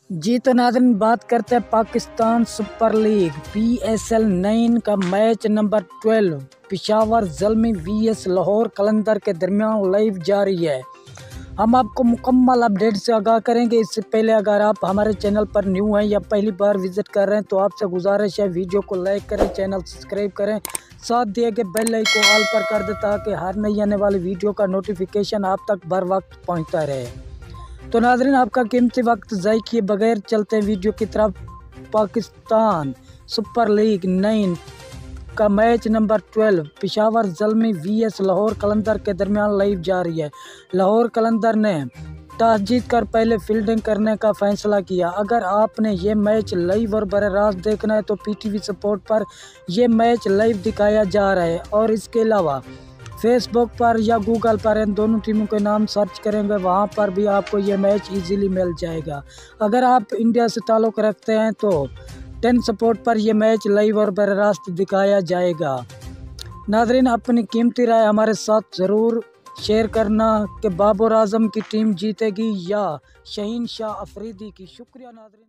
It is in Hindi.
जी तो नाज़रीन, बात करते हैं पाकिस्तान सुपर लीग PSL 9 का match number 12 Peshawar Zalmi vs Lahore Qalandar के दरमियान लाइव जारी है। हम आपको मुकम्मल अपडेट से आगाह करेंगे। इससे पहले अगर आप हमारे चैनल पर न्यू हैं या पहली बार विजिट कर रहे हैं तो आपसे गुजारिश है वीडियो को लाइक करें, चैनल सब्सक्राइब करें, साथ दिए गए बेल आइकन को ऑल पर कर दें ताकि हर नई आने वाली वीडियो का नोटिफिकेशन आप तक बर वक्त पहुँचता रहे। तो नाज़रीन, आपका कीमती वक्त ज़ाय किए बगैर चलते हैं वीडियो की तरफ। पाकिस्तान सुपर लीग 9 का match number 12 Peshawar Zalmi vs Lahore Qalandar के दरमियान लाइव जारी है। लाहौर कलंदर ने टॉस जीतकर पहले फील्डिंग करने का फैसला किया। अगर आपने ये मैच लाइव और बराह रास्त देखना है तो PTV स्पोर्ट पर यह मैच लाइव दिखाया जा रहा है और इसके अलावा फेसबुक पर या गूगल पर इन दोनों टीमों के नाम सर्च करेंगे, वहां पर भी आपको ये मैच इजीली मिल जाएगा। अगर आप इंडिया से ताल्लुक़ रखते हैं तो 10 स्पोर्ट पर यह मैच लाइव और बराह रास्त दिखाया जाएगा। नाज़रीन, अपनी कीमती राय हमारे साथ ज़रूर शेयर करना कि बाबर आजम की टीम जीतेगी या शहीन शाह अफरीदी की। शुक्रिया नाज़रीन।